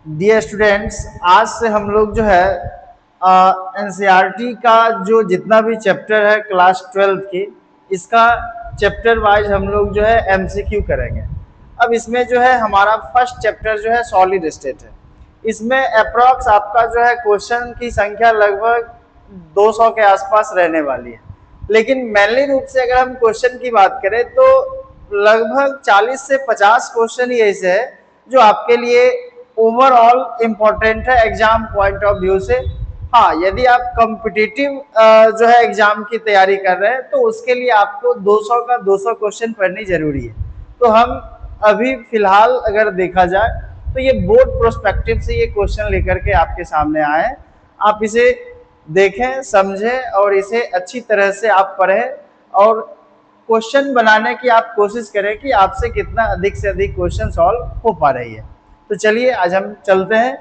Dear students, आज से हम लोग जो है एनसीईआरटी का जो जितना भी चैप्टर है क्लास 12 की, इसका चैप्टर वाइज हम लोग जो है एमसीक्यू करेंगे। अब इसमें जो है हमारा फर्स्ट चैप्टर जो है सॉलिड स्टेट है। इसमें अप्रॉक्स आपका जो है क्वेश्चन की संख्या लगभग 200 के आसपास रहने वाली है, लेकिन मेनली रूप से अगर हम क्वेश्चन की बात करें तो लगभग 40 से 50 क्वेश्चन ही ऐसे है जो आपके लिए ओवरऑल इम्पोर्टेंट है एग्जाम पॉइंट ऑफ व्यू से। हाँ, यदि आप कॉम्पिटिटिव जो है एग्जाम की तैयारी कर रहे हैं तो उसके लिए आपको 200 का 200 क्वेश्चन पढ़नी जरूरी है। तो हम अभी फिलहाल अगर देखा जाए तो ये बोर्ड प्रोस्पेक्टिव से ये क्वेश्चन लेकर के आपके सामने आए। आप इसे देखें, समझें और इसे अच्छी तरह से आप पढ़ें और क्वेश्चन बनाने की आप कोशिश करें कि आपसे कितना अधिक से अधिक क्वेश्चन सॉल्व हो पा रही है। तो चलिए आज हम चलते हैं।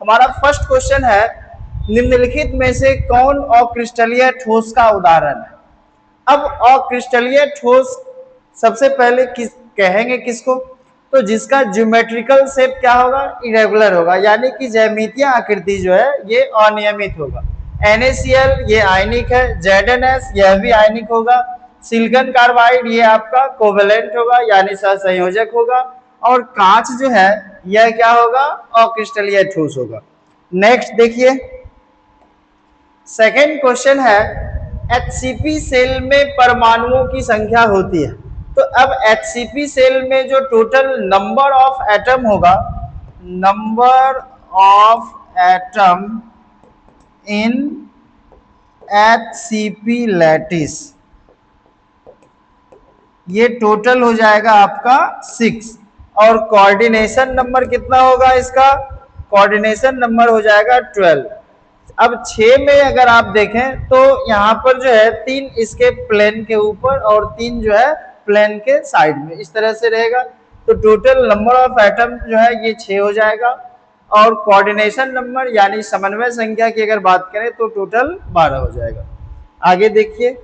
हमारा फर्स्ट क्वेश्चन है, निम्नलिखित में से कौन अक्रिस्टलीय ठोस का उदाहरण है? अब अक्रिस्टलीय ठोस सबसे पहले कहेंगे किसको? तो जिसका ज्योमेट्रिकल शेप क्या होगा? इरेगुलर होगा, यानी कि ज्यामितीय आकृति जो है ये अनियमित होगा। NaCl ये आयनिक है, ZnS यह भी आयनिक होगा, सिलिकॉन कार्बाइड ये आपका कोवेलेंट होगा यानी सहसंयोजक होगा, और कांच जो है यह क्या होगा? अक्रिस्टलीय ठोस होगा। नेक्स्ट देखिए, सेकेंड क्वेश्चन है, HCP सेल में परमाणुओं की संख्या होती है। तो अब HCP सेल में जो टोटल नंबर ऑफ एटम होगा, number of atom in HCP lattice, ये टोटल हो जाएगा आपका 6। और कोऑर्डिनेशन नंबर कितना होगा इसका? कोऑर्डिनेशन नंबर हो जाएगा 12। अब 6 में अगर आप देखें तो यहाँ पर जो है 3 इसके प्लेन के ऊपर और 3 जो है प्लेन के साइड में, इस तरह से रहेगा। तो टोटल नंबर ऑफ एटम जो है ये 6 हो जाएगा। और कोऑर्डिनेशन नंबर यानी समन्वय संख्या की अगर बात करें तो टोटल 12 हो जाएगा। आगे देखिए,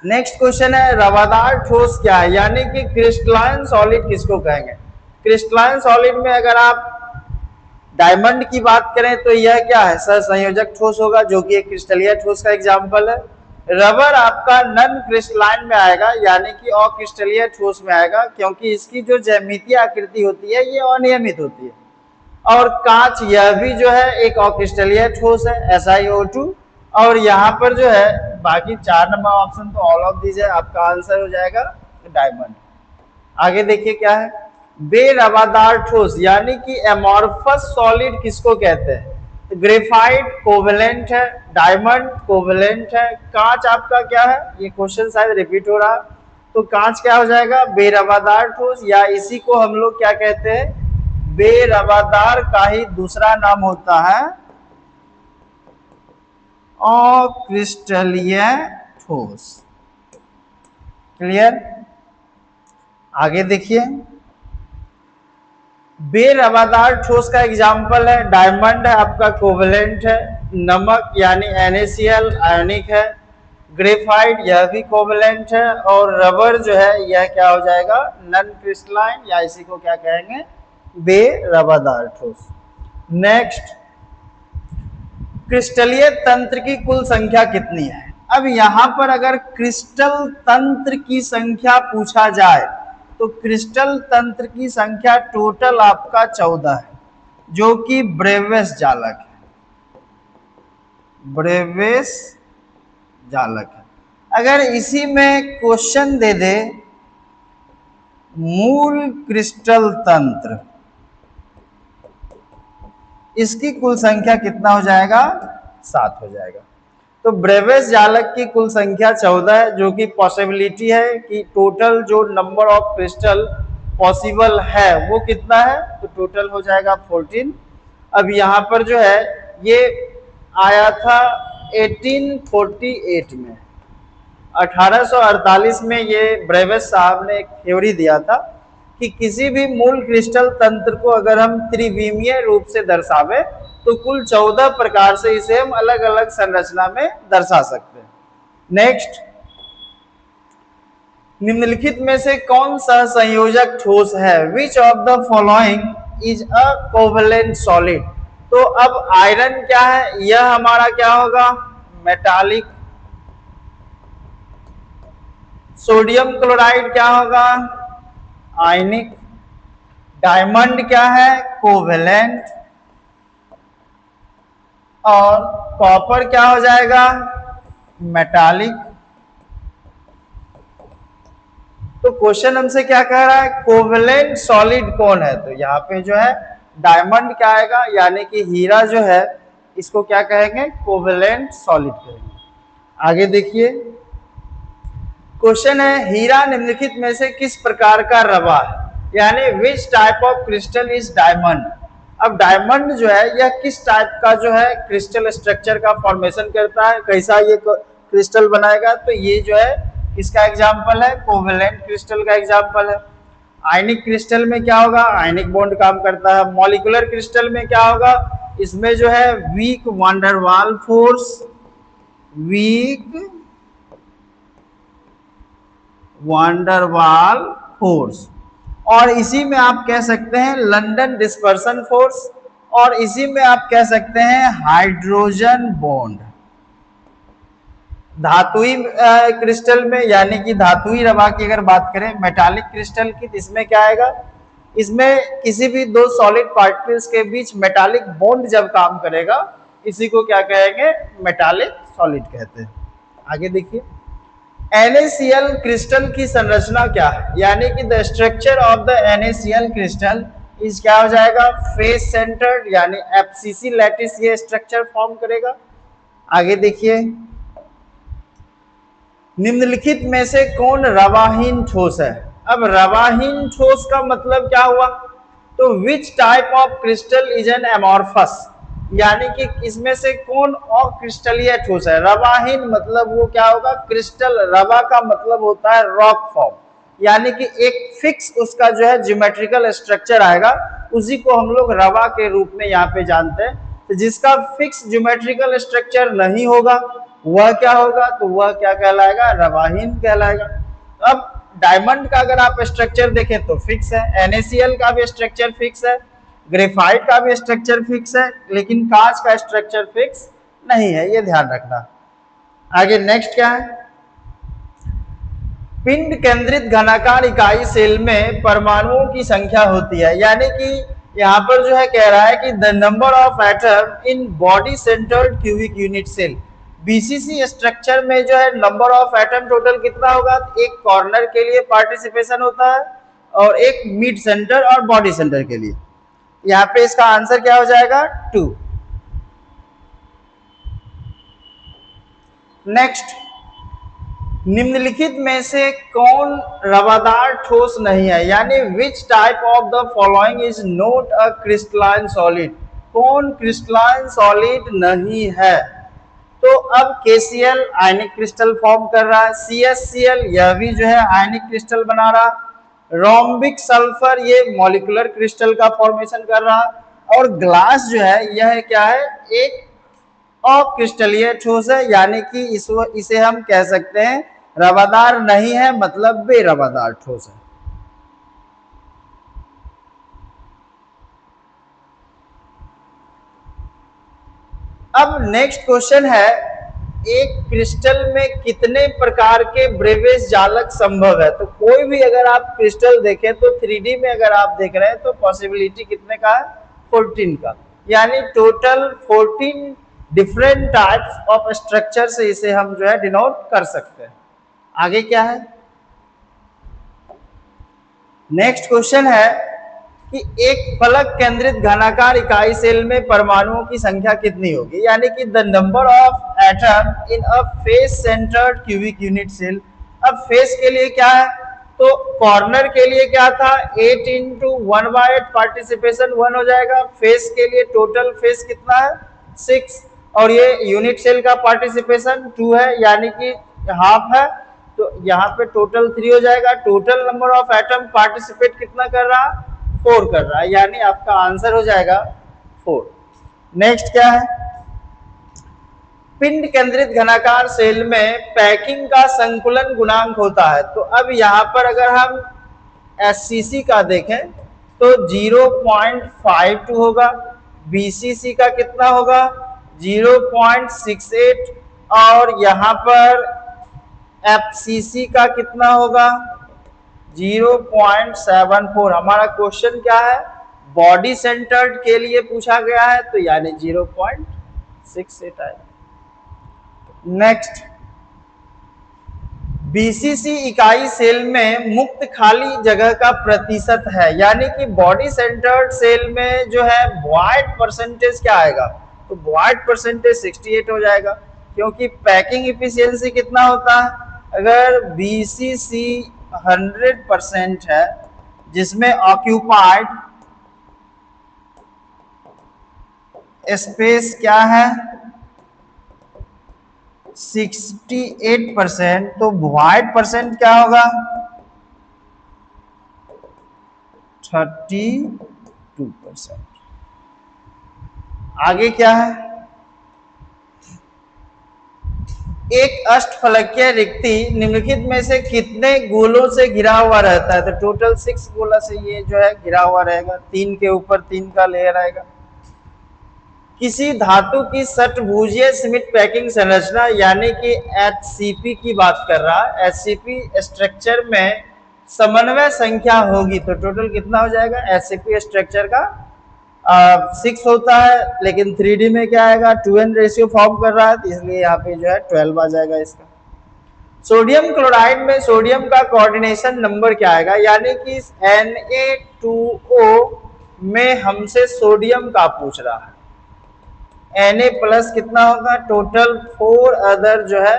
नेक्स्ट क्वेश्चन है, रवादार ठोस क्या है? यानी कि क्रिस्टलाइन सॉलिड किसको कहेंगे? क्रिस्टलाइन सॉलिड में अगर आप डायमंड की बात करें तो यह क्या है? सहसंयोजक ठोस होगा, जो कि एक क्रिस्टलीय ठोस का एग्जाम्पल है। रबर आपका नन क्रिस्टलाइन में आएगा, यानी कि अक्रिस्टलीय ठोस में आएगा, क्योंकि इसकी जो ज्यामितीय आकृति होती है ये अनियमित होती है। और कांच यह भी जो है एक अक्रिस्टलीय ठोस है, SiO2। और यहाँ पर जो है बाकी 4 नंबर ऑप्शन तो ऑल ऑफ दीज है, आपका आंसर हो जाएगा डायमंड। आगे देखिए क्या है, बेरवादार ठोस यानी कि एमॉर्फस सॉलिड किसको कहते हैं? तो ग्रेफाइट कोवेलेंट है, डायमंड कोवेलेंट है, कांच आपका क्या है? ये क्वेश्चन शायद रिपीट हो रहा, तो कांच क्या हो जाएगा? बेरवादार ठोस, या इसी को हम लोग क्या कहते हैं? बेरवादार का ही दूसरा नाम होता है अक्रिस्टलीय ठोस। क्लियर? आगे देखिए, बेरवादार ठोस का एग्जाम्पल है डायमंड है आपका कोवेलेंट है, नमक यानी NaCl आयनिक है, ग्रेफाइट यह भी कोवेलेंट है, और रबर जो है यह क्या हो जाएगा? नन क्रिस्टलाइन, या इसी को क्या कहेंगे? बेरवादार ठोस। नेक्स्ट, क्रिस्टलीय तंत्र की कुल संख्या कितनी है? अब यहां पर अगर क्रिस्टल तंत्र की संख्या पूछा जाए तो क्रिस्टल तंत्र की संख्या टोटल आपका 14 है, जो कि ब्रेवियस जालक है। ब्रेवियस जालक है। अगर इसी में क्वेश्चन दे दे मूल क्रिस्टल तंत्र, इसकी कुल संख्या कितना हो जाएगा? 7 हो जाएगा। तो ब्रेवियस जालक की कुल संख्या 14 है, जो कि पॉसिबिलिटी है कि टोटल जो नंबर ऑफ क्रिस्टल पॉसिबल है वो कितना है? तो टोटल हो जाएगा 14। अब यहाँ पर जो है ये आया था 1848 में, 1848 में ये ब्रेवियस साहब ने एक थ्योरी दिया था कि किसी भी मूल क्रिस्टल तंत्र को अगर हम त्रिविमीय रूप से दर्शावे तो कुल 14 प्रकार से इसे हम अलग अलग संरचना में दर्शा सकते हैं। नेक्स्ट, निम्नलिखित में से कौन सा संयोजक ठोस है? विच of the following is a covalent solid. तो अब आयरन क्या है, यह हमारा क्या होगा, मेटालिक। सोडियम क्लोराइड क्या होगा, आयनिक। डायमंड क्या है, कोवेलेंट। और कॉपर क्या हो जाएगा, मेटालिक। तो क्वेश्चन हमसे क्या कह रहा है, कोवेलेंट सॉलिड कौन है, तो यहाँ पे जो है डायमंड क्या आएगा, यानी कि हीरा जो है इसको क्या कहेंगे, कोवेलेंट सॉलिड कहेंगे। आगे देखिए क्वेश्चन है, हीरा निम्नलिखित में से किस प्रकार का रवा है, यानी which type of crystal is diamond. अब डायमंड जो है यह किस टाइप का जो है क्रिस्टल स्ट्रक्चर का फॉर्मेशन करता है, कैसा ये क्रिस्टल बनाएगा, तो ये जो है किसका एग्जाम्पल है, कोवेलेंट क्रिस्टल का एग्जाम्पल है। आयनिक क्रिस्टल में क्या होगा, आयनिक बॉन्ड काम करता है। मॉलिक्यूलर क्रिस्टल में क्या होगा, इसमें जो है weak van der Waals force, weak van der Waals force, और इसी में आप कह सकते हैं लंदन डिस्पर्सन फोर्स, और इसी में आप कह सकते हैं हाइड्रोजन बॉन्ड। धातुई क्रिस्टल में, यानी कि धातुई रवा की अगर बात करें मेटालिक क्रिस्टल की, तो इसमें क्या आएगा, इसमें किसी भी दो सॉलिड पार्टिकल्स के बीच मेटालिक बॉन्ड जब काम करेगा, इसी को क्या कहेंगे, मेटालिक सॉलिड कहते हैं। आगे देखिए NaCl क्रिस्टल की संरचना क्या है, यानी कि the structure of the NaCl crystal इस क्या हो जाएगा, फेस सेंटर्ड, यानी एफसीसी लैटिस ये स्ट्रक्चर फॉर्म करेगा। आगे देखिए निम्नलिखित में से कौन रवाहीन ठोस है। अब रवाहीन ठोस का मतलब क्या हुआ, तो which type of crystal is an amorphous, यानी कि इसमें से कौन अक्रिस्टलीय ठोस है। रवाहीन मतलब वो क्या होगा, क्रिस्टल, रवा का मतलब होता है रॉक फॉर्म, यानी कि एक फिक्स उसका जो है ज्योमेट्रिकल स्ट्रक्चर आएगा, उसी को हम लोग रवा के रूप में यहाँ पे जानते हैं। तो जिसका फिक्स ज्योमेट्रिकल स्ट्रक्चर नहीं होगा वह क्या होगा, तो वह क्या कहलाएगा, रवाहीन कहलाएगा। अब डायमंड का अगर आप स्ट्रक्चर देखें तो फिक्स है, NaCl का भी स्ट्रक्चर फिक्स है, ग्रेफाइट का भी स्ट्रक्चर फिक्स है, लेकिन कांच का स्ट्रक्चर फिक्स नहीं है, ये ध्यान रखना। आगे नेक्स्ट क्या है, पिंड केंद्रित घनाकार इकाई सेल में परमाणुओं की संख्या होती है, यानी कि यहाँ पर जो है कह रहा है कि the number of atom in body centered cubic unit cell, BCC structure में जो है नंबर ऑफ एटम टोटल कितना होगा, एक कॉर्नर के लिए पार्टिसिपेशन होता है और एक मिड सेंटर और बॉडी सेंटर के लिए। यहाँ पे इसका आंसर क्या हो जाएगा, 2। नेक्स्ट, निम्नलिखित में से कौन रवादार ठोस नहीं है, यानी which type of the following is not a crystalline solid, कौन क्रिस्टलाइन सॉलिड नहीं है। तो अब KCl आयनिक क्रिस्टल फॉर्म कर रहा है, CaCl यह भी जो है आयनिक क्रिस्टल बना रहा, रोम्बिक सल्फर ये मॉलिक्यूलर क्रिस्टल का फॉर्मेशन कर रहा, और ग्लास जो है यह क्या है, एक अक्रिस्टलीय ठोस है, यानी कि इसे हम कह सकते हैं रवादार नहीं है, मतलब बेरवादार ठोस है। अब नेक्स्ट क्वेश्चन है, एक क्रिस्टल में कितने प्रकार के ब्रेवेज जालक संभव है। तो कोई भी अगर आप क्रिस्टल देखें तो 3D में अगर आप देख रहे हैं तो पॉसिबिलिटी कितने का है, 14 का, यानी total 14 different types of structure से इसे हम जो है डिनोट कर सकते हैं। आगे क्या है, नेक्स्ट क्वेश्चन है कि एक फलक केंद्रित घनाकार इकाई सेल में परमाणुओं की संख्या कितनी होगी, यानी कि the number of atom in a face centered cubic unit cell. अब फेस के लिए क्या है, तो कॉर्नर के लिए क्या था, 8 × 1/8 पार्टिसिपेशन 1 हो जाएगा। फेस के लिए टोटल फेस कितना है, 6, और ये यूनिट सेल का पार्टिसिपेशन 2 है, यानी कि हाफ है, तो यहाँ पे टोटल 3 हो जाएगा। Total number of atom participate कितना कर रहा, 4 कर रहा है, यानी आपका आंसर हो जाएगा 4। नेक्स्ट क्या है, पिंड केंद्रित घनाकार सेल में पैकिंग का संकुलन गुणांक होता है। तो अब यहाँ पर अगर हम SCC का देखें तो 0.52 होगा। BCC का कितना होगा 0.68 और यहाँ पर FCC का कितना होगा 0.74। हमारा क्वेश्चन क्या है बॉडी सेंटर्ड के लिए पूछा गया है तो यानी 0.68 आएगा। नेक्स्ट, BCC इकाई सेल में मुक्त खाली जगह का प्रतिशत है, यानी कि बॉडी सेंटर्ड सेल में जो है वॉइड परसेंटेज क्या आएगा तो वॉइड परसेंटेज 68 हो जाएगा, क्योंकि पैकिंग इफिशियंसी कितना होता है अगर BCC 100% है जिसमें ऑक्यूपाइड स्पेस क्या है 68%, तो वॉइड परसेंट क्या होगा 32%। आगे क्या है एक अष्टफलकीय रिक्ति निम्नलिखित में से कितने गोलों से घिरा हुआ रहता है, तो टोटल 6 गोला से ये जो है घिरा हुआ रहेगा, 3 के ऊपर 3 का लेयर आएगा। किसी धातु की षटभुजीय सीमित पैकिंग संरचना यानी कि HCP की बात कर रहा है, HCP स्ट्रक्चर में समन्वय संख्या होगी तो टोटल कितना हो जाएगा HCP स्ट्रक्चर का 6 होता है, लेकिन 3D में क्या आएगा 2n रेशियो फॉर्म कर रहा है तो इसलिए यहाँ पे जो है 12 आ जाएगा इसका। सोडियम क्लोराइड में सोडियम का कोऑर्डिनेशन नंबर क्या आएगा, यानी कि Na2O में हमसे सोडियम का पूछ रहा है, Na प्लस कितना होगा टोटल 4 अदर जो है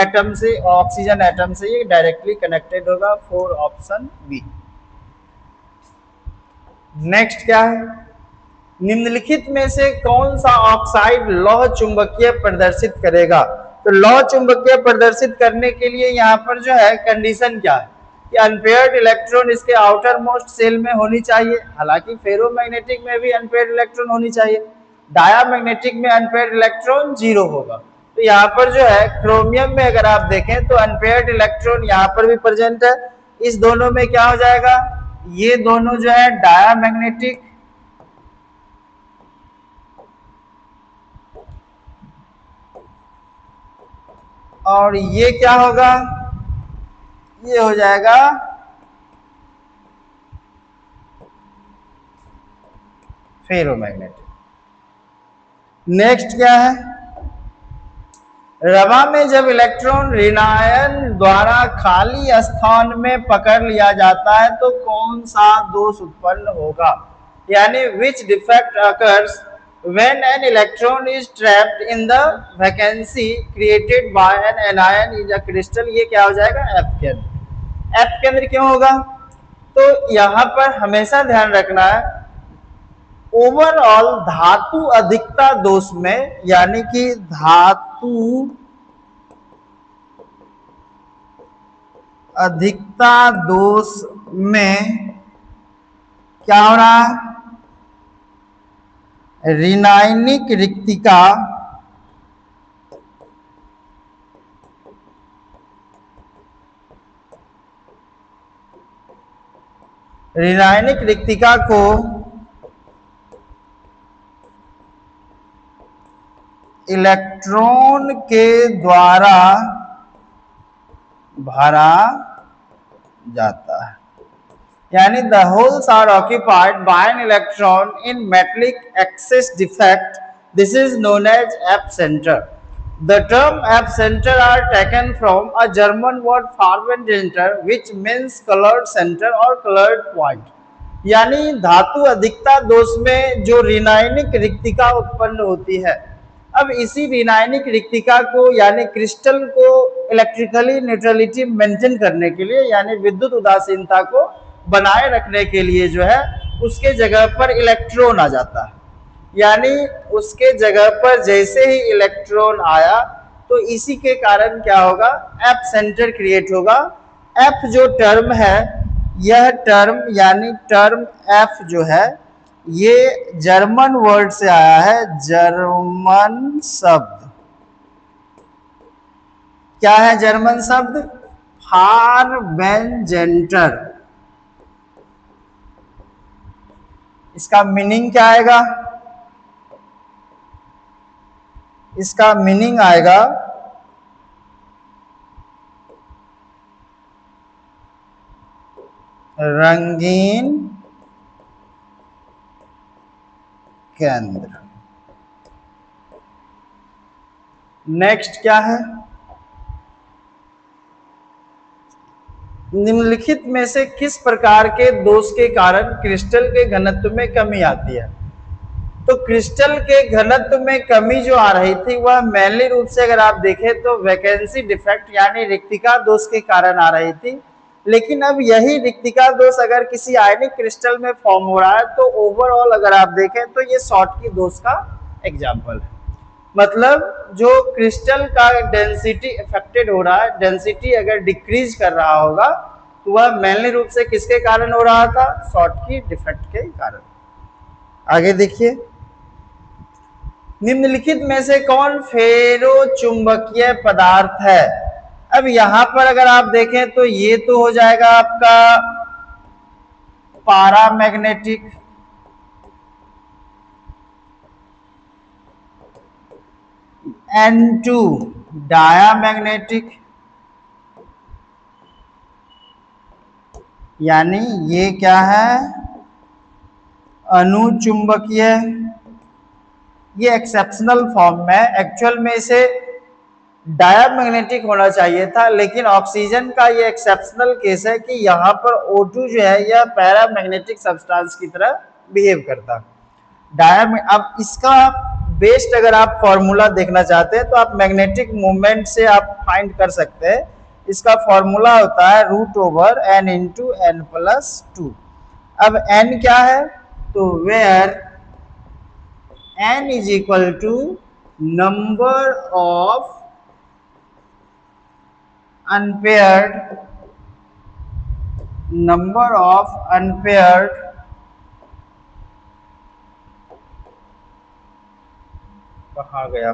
एटम से ऑक्सीजन एटम से ये डायरेक्टली कनेक्टेड होगा 4 ऑप्शन बी। नेक्स्ट क्या है निम्नलिखित में से कौन सा ऑक्साइड लौह चुंबकीय प्रदर्शित करेगा, तो लौह चुंबकीय प्रदर्शित करने के लिए यहाँ पर जो है कंडीशन क्या है कि अनपेयर्ड इलेक्ट्रॉन इसके आउटर मोस्ट सेल में होनी चाहिए, हालांकि फेरोमैग्नेटिक में भी अनपेयर्ड इलेक्ट्रॉन होनी चाहिए, डायामैग्नेटिक में अनपेयर्ड इलेक्ट्रॉन 0 होगा। तो यहाँ पर जो है क्रोमियम में अगर आप देखें तो अनपेयर्ड इलेक्ट्रॉन यहाँ पर भी प्रेजेंट है, इस दोनों में क्या हो जाएगा ये दोनों जो है डायामैग्नेटिक और ये क्या होगा ये हो जाएगा फेरोमैग्नेटिक। नेक्स्ट क्या है रवा में जब इलेक्ट्रॉन ऋणायन द्वारा खाली स्थान में पकड़ लिया जाता है तो कौन सा दोष उत्पन्न होगा, यानी which defect occurs when an electron is trapped in the vacancy created by an anion in a crystal, ये क्या हो जाएगा F केंद्र। F केंद्र क्यों होगा तो यहां पर हमेशा ध्यान रखना है ओवरऑल धातु अधिकता दोष में, यानी कि धातु अधिकता दोष में क्या हो रहा है ऋणायनिक रिक्तिका को इलेक्ट्रॉन के द्वारा भरा जाता है, यानी the holes are occupied by an electron in metallic excess defect. This is known as F center. The term F center are taken from a German word Farbencenter which means colored center or colored point. यानी धातु अधिकता दोष में जो ऋणायनिक रिक्तिका उत्पन्न होती है, अब इसी ऋणायनिक रिक्तिका को यानी क्रिस्टल को इलेक्ट्रिकली न्यूट्रलिटी मेंटेन करने के लिए यानी विद्युत उदासीनता को बनाए रखने के लिए जो है उसके जगह पर इलेक्ट्रॉन आ जाता है, यानी उसके जगह पर जैसे ही इलेक्ट्रॉन आया तो इसी के कारण क्या होगा एफ सेंटर क्रिएट होगा। एफ जो टर्म है यह टर्म यानी टर्म एफ जो है ये जर्मन वर्ड से आया है, जर्मन शब्द क्या है जर्मन शब्द फारबेंजेंटर। इसका मीनिंग क्या आएगा? इसका मीनिंग आएगा रंगीन केंद्र। नेक्स्ट क्या है? निम्नलिखित में से किस प्रकार के दोष के कारण क्रिस्टल के घनत्व में कमी आती है? तो क्रिस्टल के घनत्व में कमी जो आ रही थी वह मेनली रूप से अगर आप देखें तो वैकेंसी डिफेक्ट यानी रिक्तिका दोष के कारण आ रही थी। लेकिन अब यही रिक्तिका दोष अगर किसी आयनिक क्रिस्टल में फॉर्म हो रहा है तो ओवरऑल अगर आप देखें तो ये शॉटकी दोष का एग्जाम्पल है। मतलब जो क्रिस्टल का डेंसिटी इफेक्टेड हो रहा है, डेंसिटी अगर डिक्रीज कर रहा होगा तो वह मेनली रूप से किसके कारण हो रहा था? शॉटकी डिफेक्ट के कारण। आगे देखिए, निम्नलिखित में से कौन फेरो चुंबकीय पदार्थ है? अब यहां पर अगर आप देखें तो ये तो हो जाएगा आपका पारामैग्नेटिक, N2 डायामैग्नेटिक, यानी ये क्या है? अनुचुंबकीय। ये एक्सेप्शनल फॉर्म में, एक्चुअल में इसे डायामैग्नेटिक होना चाहिए था, लेकिन ऑक्सीजन का ये एक्सेप्शनल केस है कि यहाँ पर O2 जो है यह पैरामैग्नेटिक सब्सटेंस की तरह बिहेव करता। अब इसका बेस्ड अगर आप फॉर्मूला देखना चाहते हैं तो आप मैग्नेटिक मोमेंट से आप फाइंड कर सकते हैं। इसका फॉर्मूला होता है √N × N+2। अब N क्या है? तो where N = number of unpaired कहाँ गया?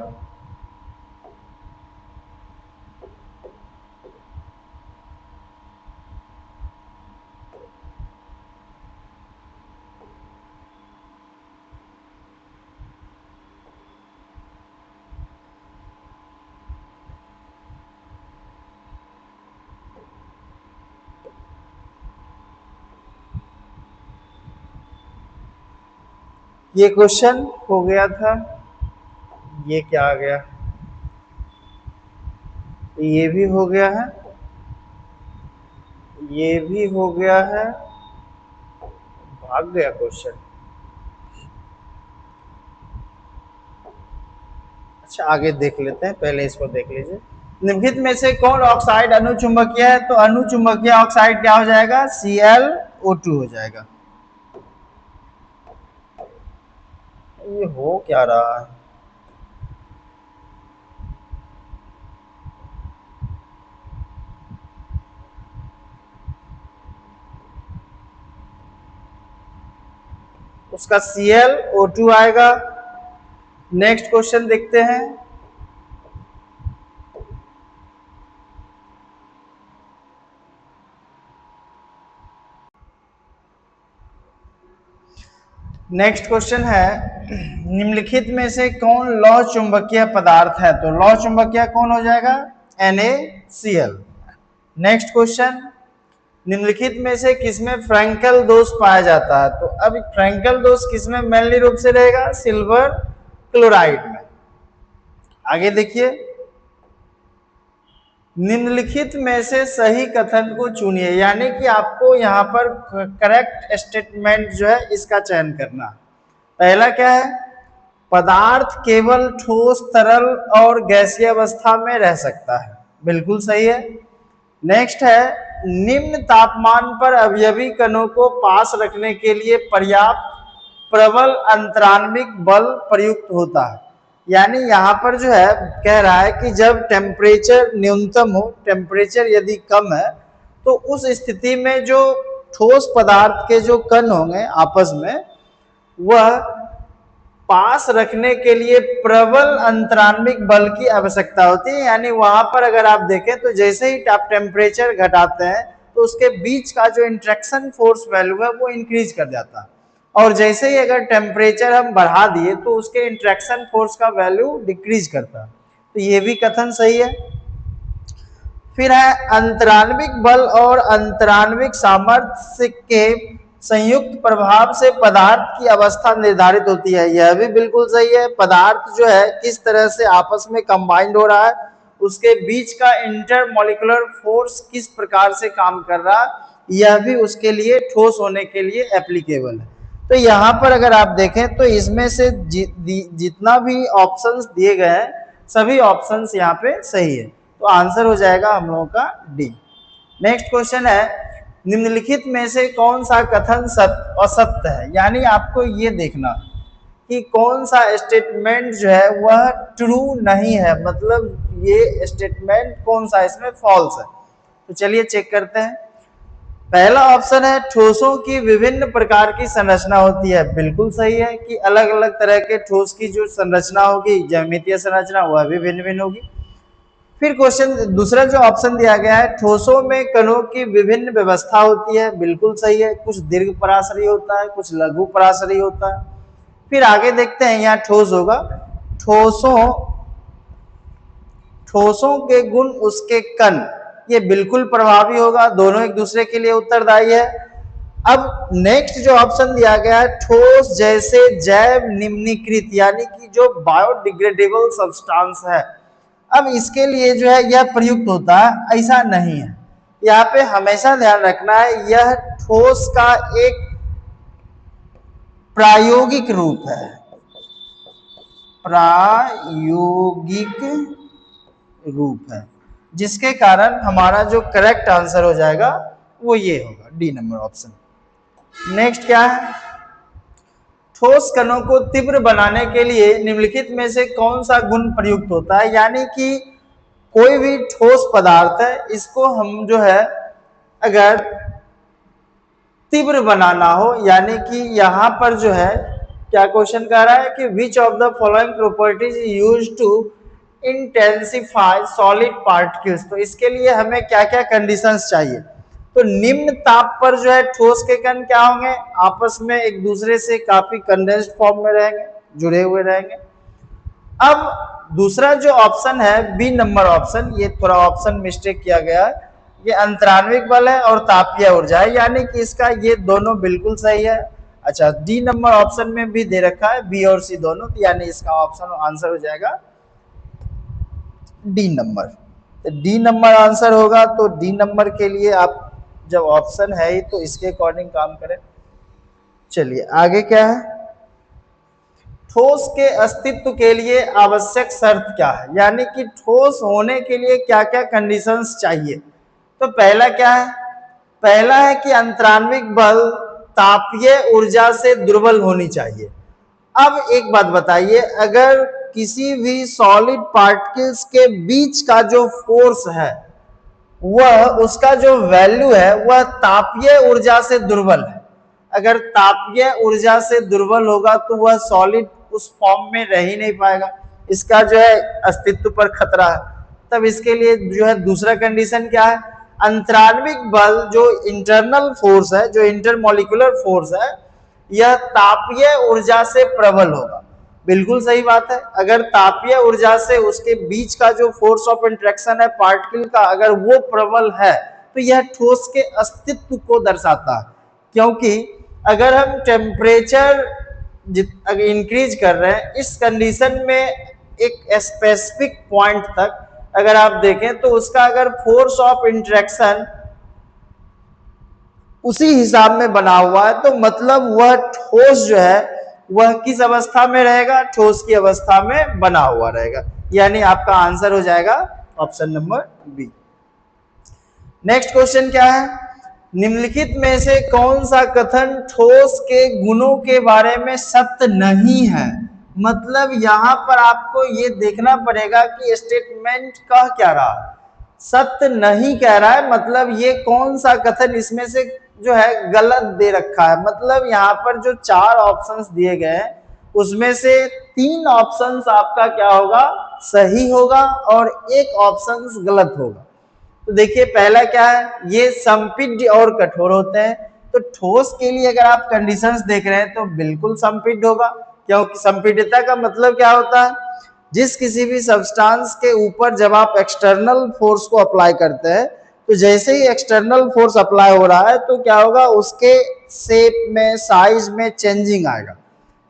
ये क्वेश्चन हो गया था, ये क्या आ गया? ये भी हो गया है, ये भी हो गया है, भाग गया क्वेश्चन। अच्छा आगे देख लेते हैं, पहले इसको देख लीजिए। निम्नलिखित में से कौन ऑक्साइड अनुचुंबकीय है? तो अनुचुंबकीय ऑक्साइड क्या हो जाएगा? ClO2 हो जाएगा। ये हो क्या रहा है? उसका ClO2 आएगा। नेक्स्ट क्वेश्चन देखते हैं। नेक्स्ट क्वेश्चन है, निम्नलिखित में से कौन लौह चुंबकीय पदार्थ है? तो लौह चुंबकीय कौन हो जाएगा? NaCl। नेक्स्ट क्वेश्चन, निम्नलिखित में से किसमें फ्रैंकल दोष पाया जाता है? तो अब फ्रैंकल दोष किसमें मेनली रूप से रहेगा? सिल्वर क्लोराइड में। आगे देखिए, निम्नलिखित में से सही कथन को चुनिए, यानी कि आपको यहाँ पर करेक्ट स्टेटमेंट जो है इसका चयन करना। पहला क्या है? पदार्थ केवल ठोस, तरल और गैसीय अवस्था में रह सकता है, बिल्कुल सही है। नेक्स्ट है, निम्न तापमान पर अवयवी कणों को पास रखने के लिए पर्याप्त प्रबल अंतराण्विक बल प्रयुक्त होता है। यानी यहाँ पर जो है कह रहा है कि जब टेम्परेचर न्यूनतम हो, टेम्परेचर यदि कम है, तो उस स्थिति में जो ठोस पदार्थ के जो कण होंगे आपस में, वह पास रखने के लिए प्रबल अंतराण्विक बल की आवश्यकता होती है। यानी वहां पर अगर आप देखें तो जैसे ही आप टेम्परेचर घटाते हैं तो उसके बीच का जो इंट्रैक्शन फोर्स वैल्यू है वो इंक्रीज कर जाता है। और जैसे ही अगर टेम्परेचर हम बढ़ा दिए तो उसके इंट्रैक्शन फोर्स का वैल्यू डिक्रीज करता है। तो ये भी कथन सही है। फिर है अंतराण्विक बल और अंतराण्विक सामर्थ्य के संयुक्त प्रभाव से पदार्थ की अवस्था निर्धारित होती है। यह भी बिल्कुल सही है। पदार्थ जो है किस तरह से आपस में कंबाइंड हो रहा है, उसके बीच का इंटरमोलिकुलर फोर्स किस प्रकार से काम कर रहा है, यह भी उसके लिए ठोस होने के लिए एप्लीकेबल है। तो यहाँ पर अगर आप देखें तो इसमें से जितना भी ऑप्शंस दिए गए हैं सभी ऑप्शंस यहाँ पे सही है। तो आंसर हो जाएगा हम लोगों का डी। नेक्स्ट क्वेश्चन है, निम्नलिखित में से कौन सा कथन असत्य है। यानी आपको ये देखना कि कौन सा स्टेटमेंट जो है वह ट्रू नहीं है, मतलब ये स्टेटमेंट कौन सा इसमें फॉल्स है। तो चलिए चेक करते हैं। पहला ऑप्शन है ठोसों की विभिन्न प्रकार की संरचना होती है। बिल्कुल सही है कि अलग अलग तरह के ठोस की जो संरचना होगी, ज्यामितीय संरचना, वह भी भिन्न भिन्न होगी। फिर क्वेश्चन दूसरा जो ऑप्शन दिया गया है, ठोसों में कणों की विभिन्न व्यवस्था होती है। बिल्कुल सही है, कुछ दीर्घ पराशरी होता है, कुछ लघु पराशरी होता है। फिर आगे देखते हैं, यहाँ ठोस होगा, ठोसों के गुण उसके कण, ये बिल्कुल प्रभावी होगा, दोनों एक दूसरे के लिए उत्तरदायी है। अब नेक्स्ट जो ऑप्शन दिया गया है, ठोस जैसे जैव निम्नीकृत, यानी कि जो बायोडिग्रेडेबल सब्सटेंस है, अब इसके लिए जो है यह प्रयुक्त होता है, ऐसा नहीं है। यहाँ पे हमेशा ध्यान रखना है, यह ठोस का एक प्रायोगिक रूप है, प्रायोगिक रूप है, जिसके कारण हमारा जो करेक्ट आंसर हो जाएगा वो ये होगा, डी नंबर ऑप्शन। नेक्स्ट क्या है, ठोस कणों को तीव्र बनाने के लिए निम्नलिखित में से कौन सा गुण प्रयुक्त होता है। यानी कि कोई भी ठोस पदार्थ है, इसको हम जो है अगर तीव्र बनाना हो, यानी कि यहां पर जो है क्या क्वेश्चन कह रहा है कि which of the following properties used to intensify solid particles. तो इसके लिए हमें क्या क्या कंडीशंस चाहिए। तो निम्न ताप पर जो है ठोस के कण क्या होंगे, आपस में एक दूसरे से काफी कंडेंस्ड फॉर्म में रहेंगे, जुड़े हुए रहेंगे। अब दूसरा जो ऑप्शन है बी नंबर ऑप्शन, ये थोड़ा ऑप्शन मिस्टेक किया गया है, ये अंतराण्विक बल है और तापीय ऊर्जा है, यानी कि इसका ये दोनों बिल्कुल सही है। अच्छा, डी नंबर ऑप्शन में भी दे रखा है बी और सी दोनों, तो यानी इसका ऑप्शन आंसर हो जाएगा डी नंबर। तो डी नंबर आंसर होगा। तो डी नंबर के लिए आप जब ऑप्शन है ही तो इसके अकॉर्डिंग काम करें। चलिए आगे क्या है, ठोस के अस्तित्व के लिए आवश्यक शर्त क्या है, यानी कि ठोस होने के लिए क्या क्या कंडीशंस चाहिए। तो पहला क्या है, पहला है कि अंतराण्विक बल तापीय ऊर्जा से दुर्बल होनी चाहिए। अब एक बात बताइए, अगर किसी भी सॉलिड पार्टिकल्स के बीच का जो फोर्स है वह उसका जो वैल्यू है वह तापीय ऊर्जा से दुर्बल है, अगर तापीय ऊर्जा से दुर्बल होगा तो वह सॉलिड उस फॉर्म में रह ही नहीं पाएगा, इसका जो है अस्तित्व पर खतरा है। तब इसके लिए जो है दूसरा कंडीशन क्या है, अंतराण्विक बल जो इंटरनल फोर्स है, जो इंटरमोलिकुलर फोर्स है, यह तापीय ऊर्जा से प्रबल होगा। बिल्कुल सही बात है, अगर तापीय ऊर्जा से उसके बीच का जो फोर्स ऑफ इंटरेक्शन है पार्टिकल का, अगर वो प्रबल है तो यह ठोस के अस्तित्व को दर्शाता है। क्योंकि अगर हम टेम्परेचर इंक्रीज कर रहे हैं, इस कंडीशन में एक स्पेसिफिक पॉइंट तक अगर आप देखें तो उसका अगर फोर्स ऑफ इंटरेक्शन उसी हिसाब में बना हुआ है, तो मतलब वह ठोस जो है वह किस अवस्था में रहेगा, ठोस की अवस्था में बना हुआ रहेगा, यानी आपका आंसर हो जाएगा option number B. Next question क्या है, निम्नलिखित में से कौन सा कथन ठोस के गुणों के बारे में सत्य नहीं है। मतलब यहां पर आपको ये देखना पड़ेगा कि स्टेटमेंट कह क्या रहा है, सत्य नहीं कह रहा है, मतलब ये कौन सा कथन इसमें से जो है गलत दे रखा है। मतलब यहाँ पर जो 4 ऑप्शंस दिए गए हैं उसमें से 3 ऑप्शंस आपका क्या होगा, सही होगा और एक ऑप्शन गलत होगा। तो देखिए पहला क्या है, ये संपीड्य और कठोर होते हैं, तो ठोस के लिए अगर आप कंडीशंस देख रहे हैं तो बिल्कुल संपीड्य होगा, क्योंकि संपीड्यता का मतलब क्या होता है, जिस किसी भी सब्सटेंस के ऊपर जब आप एक्सटर्नल फोर्स को अप्लाई करते हैं तो जैसे ही एक्सटर्नल फोर्स अप्लाई हो रहा है तो क्या होगा, उसके शेप में साइज में चेंजिंग आएगा।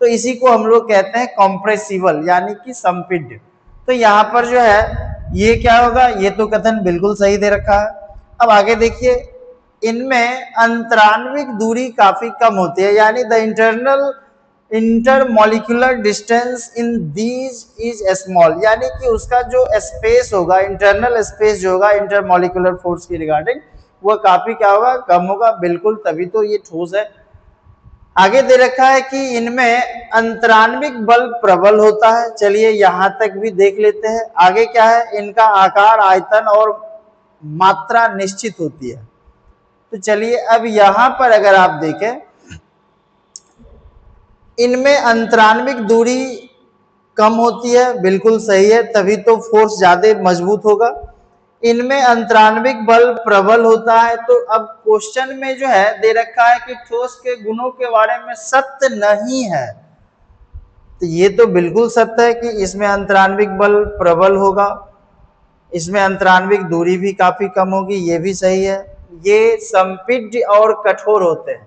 तो इसी को हम लोग कहते हैं कॉम्प्रेसिबल यानी कि संपीड्य। तो यहाँ पर जो है ये क्या होगा, ये तो कथन बिल्कुल सही दे रखा है। अब आगे देखिए, इनमें अंतराण्विक दूरी काफी कम होती है, यानी the internal intermolecular distance in these is small, यानी कि उसका जो स्पेस होगा, इंटरनल स्पेस जो होगा इंटरमॉलिक्यूलर फोर्स की रिगार्डिंग, वह काफी क्या होगा, कम होगा। बिल्कुल, तभी तो ये ठोस है। आगे दे रखा है कि इनमें अंतराण्विक बल प्रबल होता है। चलिए यहां तक भी देख लेते हैं। आगे क्या है, इनका आकार, आयतन और मात्रा निश्चित होती है। तो चलिए अब यहां पर अगर आप देखें, इनमें अंतराण्विक दूरी कम होती है, बिल्कुल सही है, तभी तो फोर्स ज्यादा मजबूत होगा। इनमें अंतराण्विक बल प्रबल होता है। तो अब क्वेश्चन में जो है दे रखा है कि ठोस के गुणों के बारे में सत्य नहीं है, तो ये तो बिल्कुल सत्य है कि इसमें अंतराण्विक बल प्रबल होगा, इसमें अंतराण्विक दूरी भी काफी कम होगी, ये भी सही है। ये संपीड्य और कठोर होते हैं,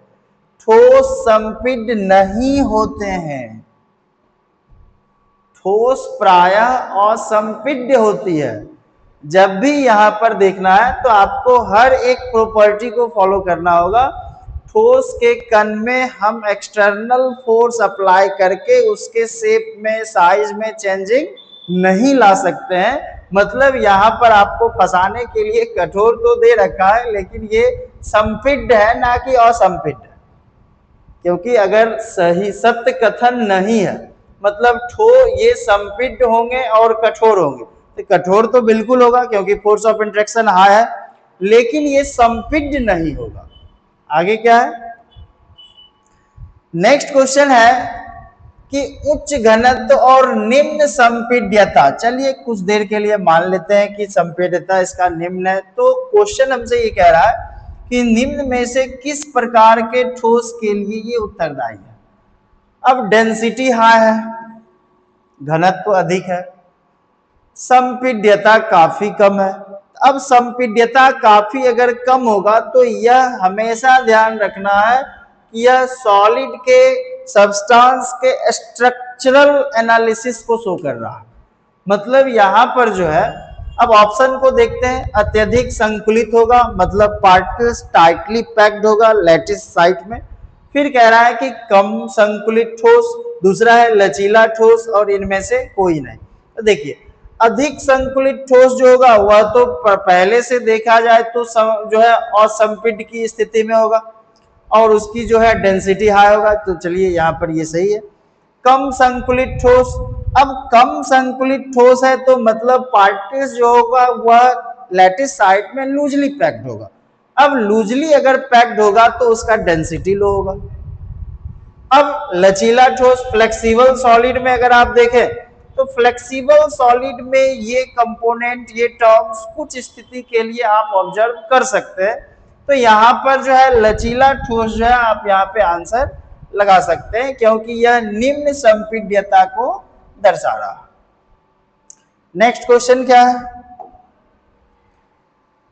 ठोस संपीड्य नहीं होते हैं। ठोस प्रायः असंपीड्य होती है। जब भी यहां पर देखना है तो आपको हर एक प्रॉपर्टी को फॉलो करना होगा। ठोस के कण में हम एक्सटर्नल फोर्स अप्लाई करके उसके शेप में, साइज में चेंजिंग नहीं ला सकते हैं। मतलब यहां पर आपको फंसाने के लिए कठोर तो दे रखा है, लेकिन ये संपीड्य है ना कि असंपीड्य। क्योंकि अगर सही सत्य कथन नहीं है, मतलब ये संपीड्य होंगे और कठोर होंगे, तो कठोर तो बिल्कुल होगा क्योंकि फोर्स ऑफ इंटरेक्शन हाई है, लेकिन ये संपीड्य नहीं होगा। आगे क्या है, नेक्स्ट क्वेश्चन है कि उच्च घनत्व और निम्न संपीड्यता। चलिए कुछ देर के लिए मान लेते हैं कि संपीड्यता इसका निम्न है। तो क्वेश्चन हमसे ये कह रहा है कि निम्न में से किस प्रकार के ठोस के लिए ये उत्तरदायी है। अब डेंसिटी हाई है, घनत्व अधिक है, संपीड्यता काफी कम है। अब संपीड्यता काफी अगर कम होगा तो यह हमेशा ध्यान रखना है कि यह सॉलिड के सब्सटेंस के स्ट्रक्चरल एनालिसिस को शो कर रहा है। मतलब यहां पर जो है, अब ऑप्शन को देखते हैं। अत्यधिक संकुलित होगा, मतलब पार्टिकल्स टाइटली पैक्ड होगा लैटिस साइट में। फिर कह रहा है कि कम संकुलित ठोस, दूसरा है लचीला ठोस, और इनमें से कोई नहीं। तो देखिए, अधिक संकुलित ठोस जो होगा वह तो पहले से देखा जाए तो जो है असंपीड्य की स्थिति में होगा और उसकी जो है डेंसिटी हाई होगा। तो चलिए यहाँ पर ये सही है। कम संकुलित ठोस, अब कम संकुलित ठोस है तो मतलब पार्टिकल्स जो होगा वह लैटिस साइट में लूजली पैक्ड होगा। अब लूजली अगर पैक्ड होगा तो उसका डेंसिटी लो होगा। अब लचीला ठोस, फ्लेक्सिबल सॉलिड में अगर आप देखें तो फ्लेक्सिबल सॉलिड में ये कंपोनेंट, ये टर्म्स कुछ स्थिति के लिए आप ऑब्जर्व कर सकते हैं। तो यहां पर जो है लचीला ठोस जो है आप यहाँ पे आंसर लगा सकते हैं, क्योंकि यह निम्न संपीड्यता को दर्शा रहा है। नेक्स्ट क्वेश्चन क्या है,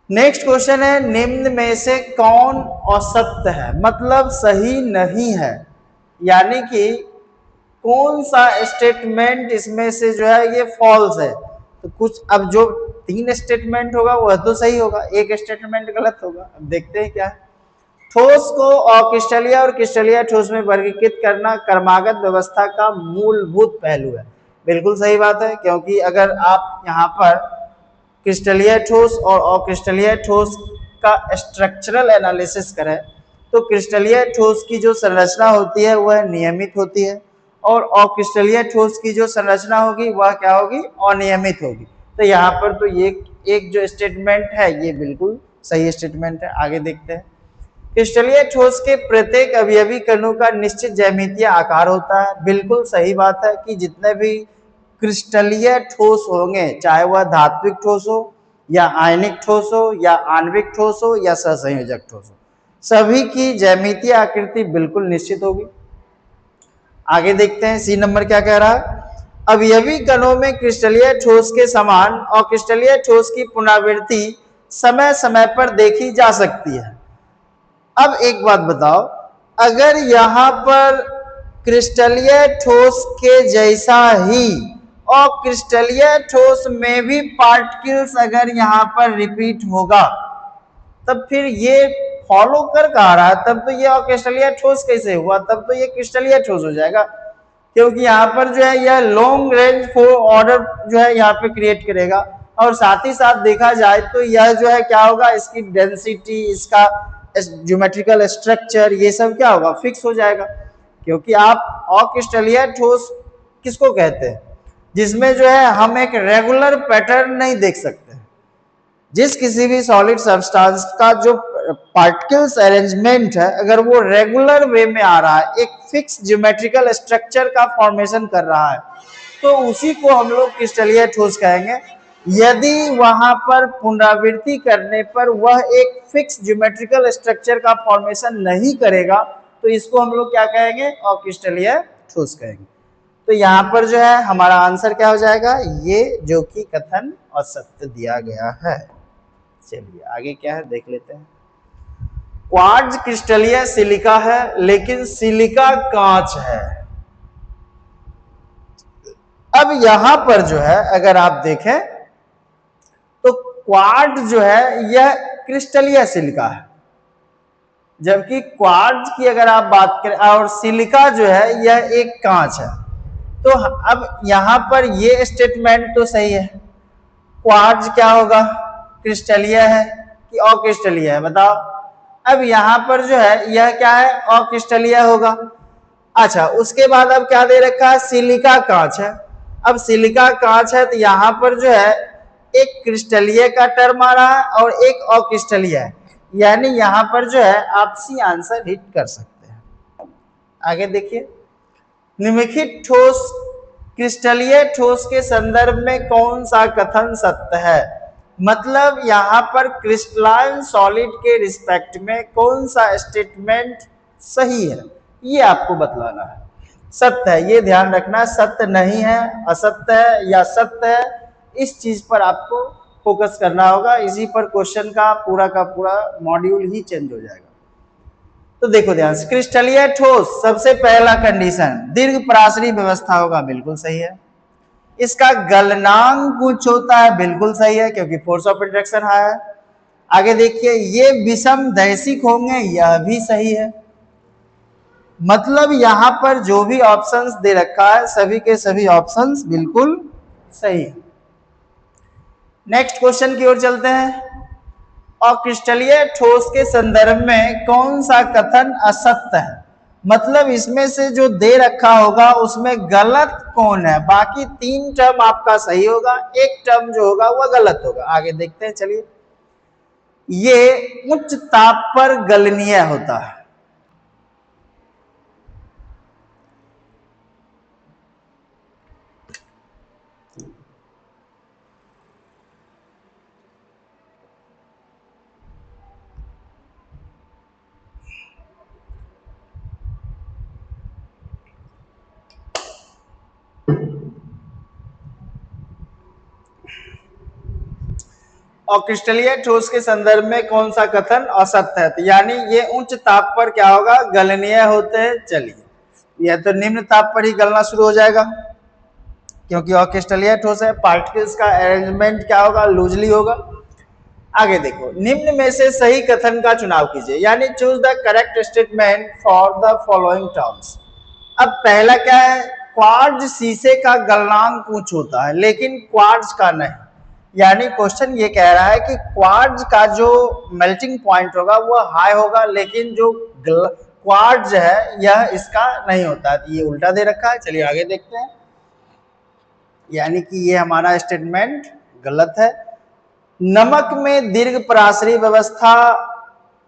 नेक्स्ट क्वेश्चन है निम्न में से कौन असत्य है, मतलब सही नहीं है, यानी कि कौन सा स्टेटमेंट इसमें से जो है ये फॉल्स है। तो कुछ, अब जो 3 स्टेटमेंट होगा वह तो सही होगा, एक स्टेटमेंट गलत होगा। अब देखते हैं क्या है। ठोस को अक्रिस्टलीय और क्रिस्टलीय ठोस में वर्गीकृत करना क्रमागत व्यवस्था का मूलभूत पहलू है। बिल्कुल सही बात है, क्योंकि अगर आप यहाँ पर क्रिस्टलीय ठोस और अक्रिस्टलीय ठोस का स्ट्रक्चरल एनालिसिस करें तो क्रिस्टलीय ठोस की जो संरचना होती है वह नियमित होती है और अक्रिस्टलीय ठोस की जो संरचना होगी वह क्या होगी, अनियमित होगी। तो यहाँ पर तो ये एक जो स्टेटमेंट है ये बिल्कुल सही स्टेटमेंट है। आगे देखते हैं। क्रिस्टलीय ठोस के प्रत्येक अवयवी कणों का निश्चित ज्यामितीय आकार होता है। बिल्कुल सही बात है कि जितने भी क्रिस्टलीय ठोस होंगे, चाहे वह धात्विक ठोस हो या आयनिक ठोस हो या आणविक ठोस हो या सहसंयोजक ठोस हो, सभी की ज्यामितीय आकृति बिल्कुल निश्चित होगी। आगे देखते हैं सी नंबर क्या कह रहा है। अवयवी कणों में क्रिस्टलीय ठोस के समान और क्रिस्टलीय ठोस की पुनरावृत्ति समय समय पर देखी जा सकती है। अब एक बात बताओ, अगर यहां पर क्रिस्टलीय ठोस के जैसा ही और क्रिस्टलीय ठोस में भी पार्टिकल्स अगर यहां पर रिपीट होगा, तब फिर ये फॉलो कर कहा रहा है, तब तो ये क्रिस्टलीय ठोस कैसे हुआ, तब तो ये क्रिस्टलीय ठोस हो जाएगा, क्योंकि यहाँ पर जो है यह लॉन्ग रेंज फोर ऑर्डर जो है यहाँ पे क्रिएट करेगा। और साथ ही साथ देखा जाए तो यह जो है क्या होगा, इसकी डेंसिटी, इसका ज्योमेट्रिकल स्ट्रक्चर, ये सब क्या होगा, फिक्स हो जाएगा। क्योंकि आप अक्रिस्टलीय ठोस किसको कहते हैं, जिसमें जो है हम एक रेगुलर पैटर्न नहीं देख सकते। जिस किसी भी सॉलिड सब्सटेंस का जो पार्टिकल्स अरेंजमेंट है, अगर वो रेगुलर वे में आ रहा है, एक फिक्स ज्योमेट्रिकल स्ट्रक्चर का फॉर्मेशन कर रहा है, तो उसी को हम लोग क्रिस्टलीय ठोस कहेंगे। यदि वहां पर पुनरावृत्ति करने पर वह एक फिक्स ज्योमेट्रिकल स्ट्रक्चर का फॉर्मेशन नहीं करेगा, तो इसको हम लोग क्या कहेंगे, अक्रिस्टलीय ठोस कहेंगे। तो यहाँ पर जो है हमारा आंसर क्या हो जाएगा, ये जो कि कथन असत्य दिया गया है। चलिए आगे क्या है देख लेते हैं। क्वार्ट्ज क्रिस्टलीय सिलिका है, लेकिन सिलिका कांच है। अब यहां पर जो है अगर आप देखें तो क्वार्ट्ज जो है यह क्रिस्टलीय सिलिका है, जबकि क्वार्ट्ज की अगर आप बात करें, और सिलिका जो है यह एक कांच है। तो अब यहां पर ये स्टेटमेंट तो सही है, क्वार्ट्ज क्या होगा, क्रिस्टलीय है कि अक्रिस्टलीय है, बताओ। अब यहां पर जो है यह क्या है, अक्रिस्टलीय होगा। अच्छा, उसके बाद अब क्या दे रखा है, सिलिका कांच है। अब सिलिका कांच है तो यहां पर जो है एक क्रिस्टलीय का टर्म आ रहा है और एक अक्रिस्टलीय है, यानी यहां पर जो है आप सी आंसर हिट कर सकते हैं। आगे देखिए, निम्नलिखित ठोस क्रिस्टलीय ठोस के संदर्भ में कौन सा कथन सत्य है। मतलब यहां पर क्रिस्टलाइन सॉलिड के रिस्पेक्ट में कौन सा स्टेटमेंट सही है, ये आपको बतलाना है। सत्य है, ये ध्यान रखना, सत्य नहीं है, असत्य है या सत्य है, इस चीज पर आपको फोकस करना होगा। इसी पर क्वेश्चन का पूरा मॉड्यूल ही चेंज हो जाएगा। तो देखो ध्यान से, क्रिस्टलीय ठोस सबसे पहला कंडीशन दीर्घ पराशरी व्यवस्था होगा, बिल्कुल सही है। इसका गलनांक कुछ होता है, बिल्कुल सही है, क्योंकि फोर्स ऑफ इंट्रैक्शन हाई है। आगे देखिए, ये विषम दैशिक होंगे, यह भी सही है। मतलब यहां पर जो भी ऑप्शंस दे रखा है सभी के सभी ऑप्शंस बिल्कुल सही है। नेक्स्ट क्वेश्चन की ओर चलते हैं। और क्रिस्टलीय ठोस के संदर्भ में कौन सा कथन असत्य है। मतलब इसमें से जो दे रखा होगा उसमें गलत कौन है, बाकी तीन टर्म आपका सही होगा, एक टर्म जो होगा वह गलत होगा। आगे देखते हैं, चलिए। ये उच्च ताप पर गलनीय होता है। और क्रिस्टलीय ठोस के संदर्भ में कौन सा कथन असत्य है, तो यानी ये उच्च ताप पर क्या होगा, गलनीय होते हैं। चलिए, यह तो निम्न ताप पर ही गलना शुरू हो जाएगा, क्योंकि क्रिस्टलीय ठोस है, पार्टिकल्स का अरेंजमेंट क्या होगा, लूजली होगा। आगे देखो, निम्न में से सही कथन का चुनाव कीजिए, यानी choose the correct statement for the following terms. अब पहला क्या है, क्वार्ट्ज शीशे का गलनांक उच्च होता है, लेकिन क्वार्ट्ज का नहीं। यानी क्वेश्चन ये कह रहा है कि क्वार्ट्ज का जो मेल्टिंग पॉइंट होगा वह हाई होगा, लेकिन जो क्वार्ट्ज है यह इसका नहीं होता है। तो ये उल्टा दे रखा है। चलिए आगे देखते हैं, यानी कि ये हमारा स्टेटमेंट गलत है। नमक में दीर्घ पराशरी व्यवस्था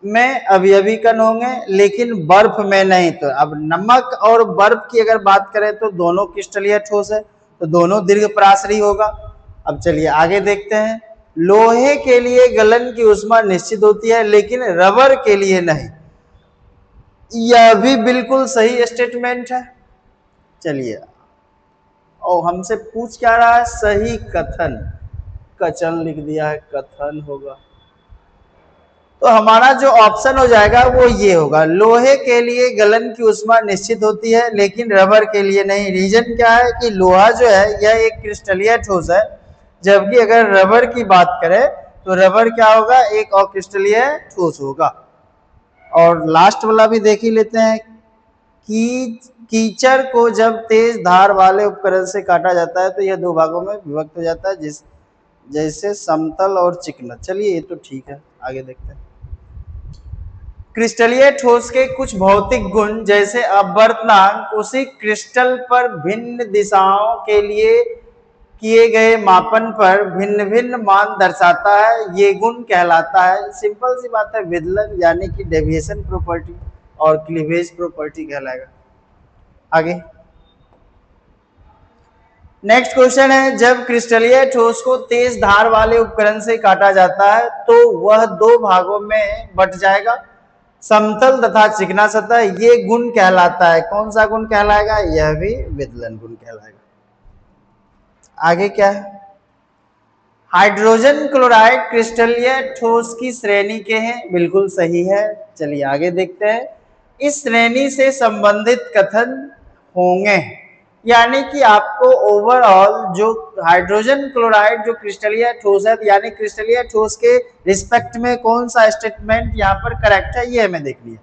में अवयवी कण होंगे, लेकिन बर्फ में नहीं। तो अब नमक और बर्फ की अगर बात करें तो दोनों क्रिस्टलीय ठोस है, तो दोनों दीर्घ पराशरी होगा। अब चलिए आगे देखते हैं। लोहे के लिए गलन की ऊष्मा निश्चित होती है, लेकिन रबर के लिए नहीं। यह भी बिल्कुल सही स्टेटमेंट है। चलिए, और हमसे पूछ क्या रहा है, सही कथन। कचन लिख दिया है, कथन होगा। तो हमारा जो ऑप्शन हो जाएगा वो ये होगा, लोहे के लिए गलन की ऊष्मा निश्चित होती है लेकिन रबर के लिए नहीं। रीजन क्या है कि लोहा जो है यह एक क्रिस्टलीय ठोस है, जबकि अगर रबर की बात करें तो रबर क्या होगा, एक अक्रिस्टलीय ठोस होगा। और लास्ट वाला भी देख ही लेते हैं कि कीचड़ को जब तेज धार वाले उपकरण से काटा जाता है तो यह दो भागों में विभक्त हो जाता है, जैसे समतल और चिकना। चलिए ये तो ठीक है, आगे देखते हैं। क्रिस्टलीय ठोस के कुछ भौतिक गुण जैसे अपवर्तनांक उसी क्रिस्टल पर भिन्न दिशाओं के लिए किए गए मापन पर भिन्न भिन्न मान दर्शाता है, ये गुण कहलाता है, सिंपल सी बात है, विदलन यानी कि डेविएशन प्रॉपर्टी और क्लीवेज प्रॉपर्टी कहलाएगा। आगे नेक्स्ट क्वेश्चन है, जब क्रिस्टलीय ठोस को तेज धार वाले उपकरण से काटा जाता है तो वह दो भागों में बट जाएगा, समतल तथा चिकना सतह। ये गुण कहलाता है, कौन सा गुण कहलाएगा, यह भी विदलन गुण कहलाएगा। आगे क्या है, हाइड्रोजन क्लोराइड क्रिस्टलीय ठोस की श्रेणी के हैं, बिल्कुल सही है। चलिए आगे देखते हैं, इस श्रेणी से संबंधित कथन होंगे, यानी कि आपको ओवरऑल जो हाइड्रोजन क्लोराइड जो क्रिस्टलीय ठोस है, यानी क्रिस्टलीय ठोस के रिस्पेक्ट में कौन सा स्टेटमेंट यहाँ पर करेक्ट है, ये हमें देखनी है।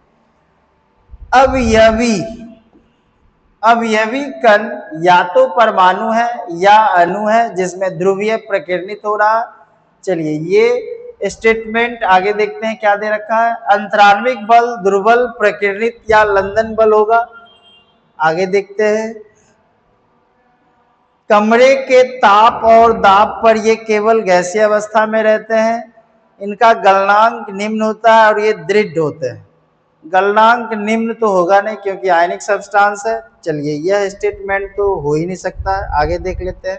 अब यह भी कण या तो परमाणु है या अणु है जिसमें ध्रुवीय प्रकीर्णित हो रहा। चलिए ये स्टेटमेंट आगे देखते हैं क्या दे रखा है, अंतराण्विक बल दुर्बल प्रकीर्णित या लंदन बल होगा। आगे देखते हैं, कमरे के ताप और दाब पर ये केवल गैसीय अवस्था में रहते हैं, इनका गलनांक निम्न होता है और ये दृढ़ होते हैं। गलनांक निम्न तो होगा नहीं क्योंकि आयनिक सब्सटेंस है। चलिए यह स्टेटमेंट तो हो ही नहीं सकता है, आगे देख लेते हैं,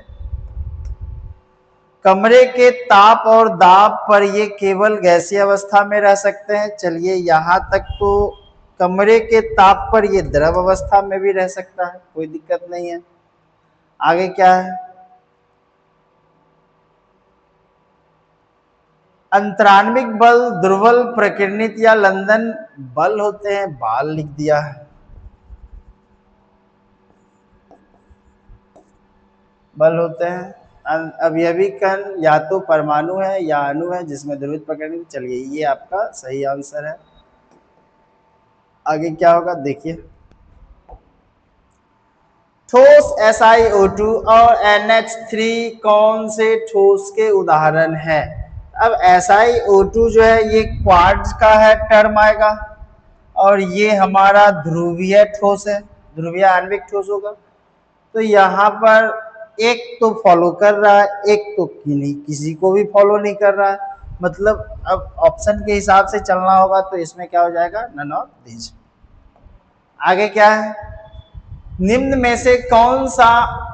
कमरे के ताप और दाब पर ये केवल गैसीय अवस्था में रह सकते हैं। चलिए यहां तक तो कमरे के ताप पर ये द्रव अवस्था में भी रह सकता है, कोई दिक्कत नहीं है। आगे क्या है, अंतराण्विक बल दुर्बल प्रकीर्णित या लंदन बल होते हैं, बाल लिख दिया है। बल होते हैं, अवयवी कण या तो परमाणु है या अणु है जिसमें ध्रुवित प्रकीर्णित। चलिए ये आपका सही आंसर है। आगे क्या होगा देखिए, ठोस SiO2 और NH3 कौन से ठोस के उदाहरण है। अब SiO2 जो है ये क्वार्ट्ज का है टर्म आएगा, और ये हमारा ध्रुवीय ठोस है, ध्रुवीय आणविक ठोस होगा। तो यहाँ पर एक तो फॉलो कर रहा है, एक तो किसी को भी फॉलो नहीं कर रहा है, मतलब अब ऑप्शन के हिसाब से चलना होगा, तो इसमें क्या हो जाएगा, नन ऑफ दीज। आगे क्या है, निम्न में से कौन सा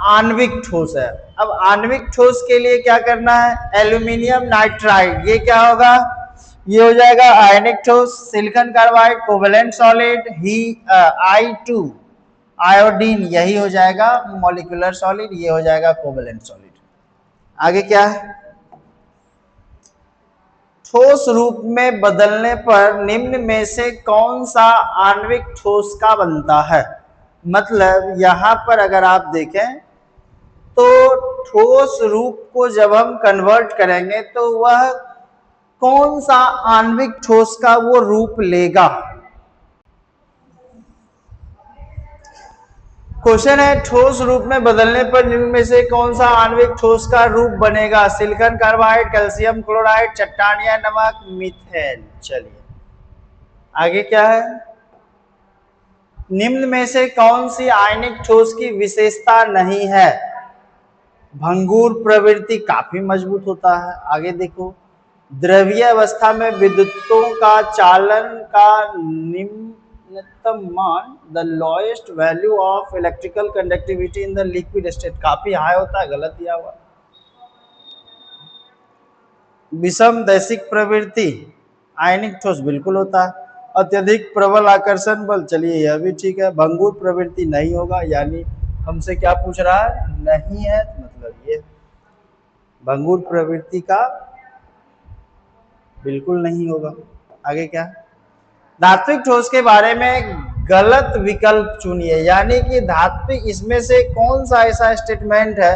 आणविक ठोस है। अब आणविक ठोस के लिए क्या करना है, एल्यूमिनियम नाइट्राइड, ये क्या होगा, ये हो जाएगा आयनिक ठोस। सिलिकॉन कार्बाइड कोवेलेंट सॉलिड, ही I2 आयोडीन, यही हो जाएगा मॉलिक्यूलर सॉलिड, ये हो जाएगा कोवेलेंट सॉलिड। आगे क्या है, ठोस रूप में बदलने पर निम्न में से कौन सा आणविक ठोस का बनता है। मतलब यहां पर अगर आप देखें तो ठोस रूप को जब हम कन्वर्ट करेंगे तो वह कौन सा आणविक ठोस का वो रूप लेगा। क्वेश्चन है, ठोस रूप में बदलने पर निम्न में से कौन सा आणविक ठोस का रूप बनेगा। सिलिकॉन कार्बाइड, कैल्शियम क्लोराइड, चट्टान या नमक, मीथेन। चलिए आगे क्या है, निम्न में से कौन सी आयनिक ठोस की विशेषता नहीं है। भंगुर प्रवृत्ति, काफी मजबूत होता है। आगे देखो, द्रवीय अवस्था में विद्युतों का चालन का निम्नतम मान, the lowest value of electrical conductivity in the liquid state, काफी हाई होता है, गलत दिया हुआ। विषम दैशिक प्रवृत्ति आयनिक ठोस बिल्कुल होता है, अत्यधिक प्रबल आकर्षण बल, चलिए यह भी ठीक है। भंगुर प्रवृत्ति नहीं होगा, यानी हमसे क्या पूछ रहा है, नहीं है, मतलब ये भंगुर प्रवृत्ति का बिल्कुल नहीं होगा। आगे क्या, धात्विक ठोस के बारे में गलत विकल्प चुनिए, यानी कि धात्विक, इसमें से कौन सा ऐसा स्टेटमेंट है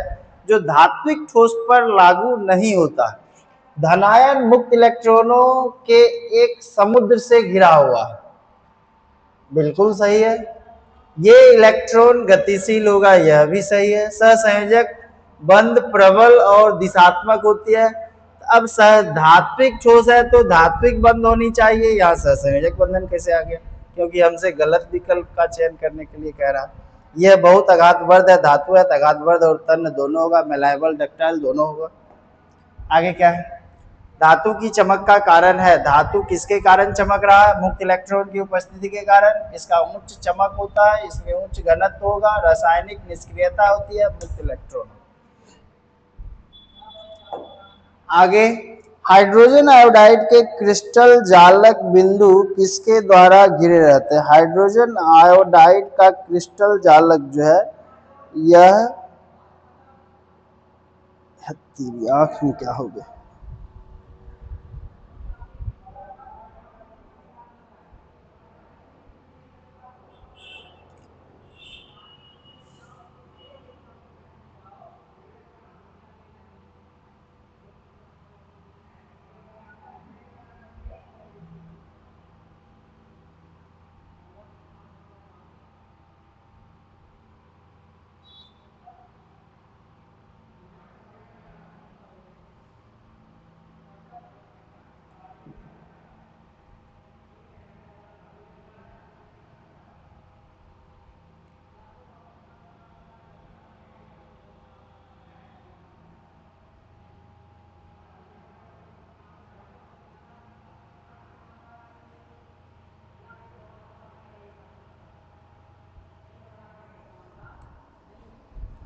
जो धात्विक ठोस पर लागू नहीं होता। धनायन मुक्त इलेक्ट्रॉनों के एक समुद्र से घिरा हुआ, बिल्कुल सही है। ये इलेक्ट्रॉन गतिशील होगा, यह भी सही है। सहसंयोजक बंध प्रबल और दिशात्मक होती है। अब धात्विक ठोस है तो धात्विक बंध होनी चाहिए, यहाँ सहसंयोजक बंधन कैसे आ गया, क्योंकि हमसे गलत विकल्प का चयन करने के लिए कह रहा। यह बहुत अघातवर्ध है, धातु है, अघातवर्ध और तन्य दोनों होगा, मेलाइबल डक्टाइल दोनों होगा। आगे क्या है, धातु की चमक का कारण है। धातु किसके कारण चमक रहा है, मुक्त इलेक्ट्रॉन की उपस्थिति के कारण। इसका उच्च चमक होता है, इसमें उच्च घनत्व होगा, रासायनिक निष्क्रियता होती है, मुक्त इलेक्ट्रॉन। आगे, हाइड्रोजन आयोडाइड के क्रिस्टल जालक बिंदु किसके द्वारा घिरे रहते हैं। हाइड्रोजन आयोडाइड का क्रिस्टल जालक जो है, यह तेरी आंख में क्या हो गया।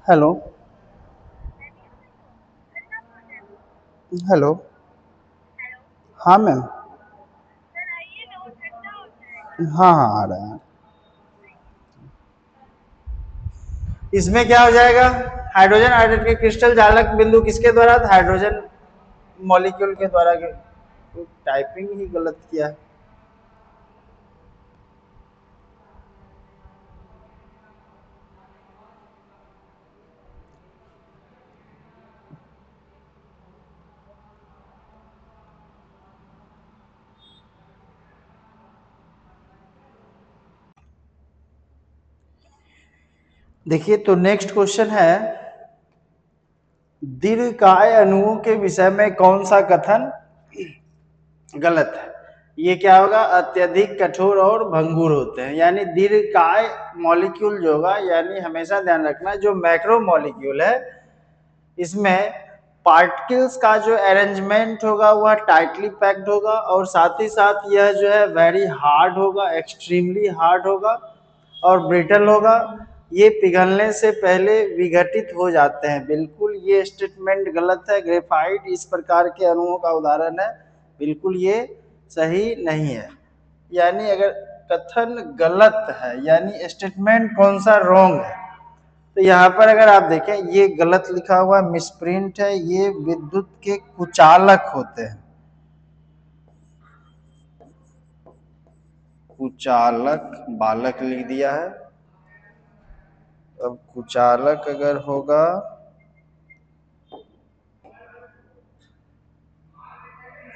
हेलो, हेलो, हाँ मैम, हाँ हाँ आ रहा है। इसमें क्या हो जाएगा, हाइड्रोजन आयोडाइड के क्रिस्टल जालक बिंदु किसके द्वारा, हाइड्रोजन मॉलिक्यूल के द्वारा। तो टाइपिंग ही गलत किया। देखिए, तो नेक्स्ट क्वेश्चन है, दीर्घकाय अणुओं के विषय में कौन सा कथन गलत है। ये क्या होगा, अत्यधिक कठोर और भंगुर होते हैं, यानी दीर्घकाय मॉलिक्यूल जो होगा, यानी हमेशा ध्यान रखना जो मैक्रो मॉलिक्यूल है, इसमें पार्टिकल्स का जो अरेंजमेंट होगा वह टाइटली पैक्ड होगा, और साथ ही साथ यह जो है वेरी हार्ड होगा, एक्सट्रीमली हार्ड होगा और ब्रिटल होगा। ये पिघलने से पहले विघटित हो जाते हैं। बिल्कुल ये स्टेटमेंट गलत है। ग्रेफाइट इस प्रकार के अणुओं का उदाहरण है, बिल्कुल ये सही नहीं है। यानी अगर कथन गलत है, यानी स्टेटमेंट कौन सा रॉन्ग है, तो यहाँ पर अगर आप देखें ये गलत लिखा हुआ मिसप्रिंट है। ये विद्युत के कुचालक होते हैं, कुचालक, बालक लिख दिया है। अब कुचालक अगर होगा,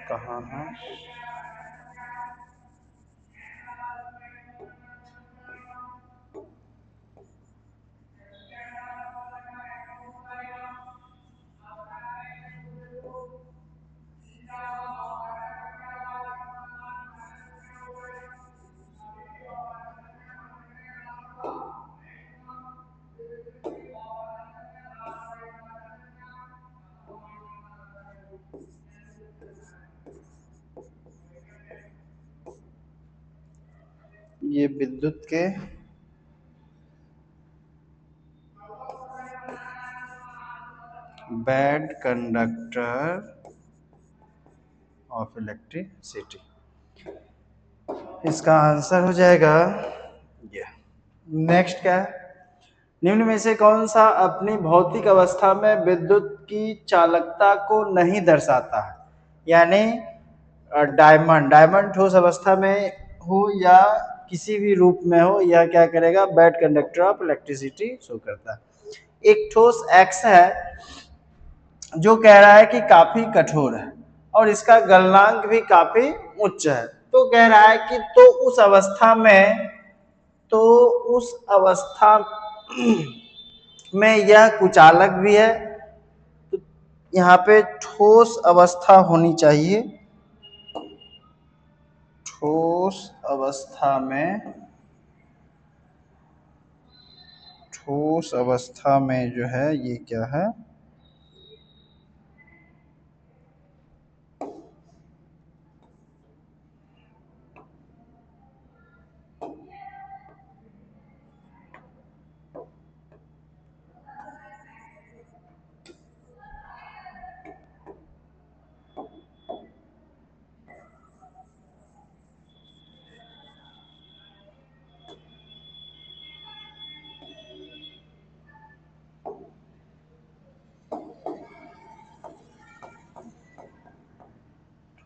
कहाँ है, ये विद्युत के बैड कंडक्टर ऑफ इलेक्ट्रिसिटी। इसका आंसर हो जाएगा ये। नेक्स्ट क्या है, निम्न में से कौन सा अपनी भौतिक अवस्था में विद्युत की चालकता को नहीं दर्शाता है? यानी डायमंड डायमंड ठोस अवस्था में हो या किसी भी रूप में हो, यह क्या करेगा, bad conductor of electricity show करता है। एक ठोस एक्स है जो कह रहा है कि काफी कठोर है और इसका गलनांक भी काफी उच्च है, तो कह रहा है कि तो उस अवस्था में यह कुचालक भी है। तो यहाँ पे ठोस अवस्था होनी चाहिए, ठोस अवस्था में जो है ये क्या है,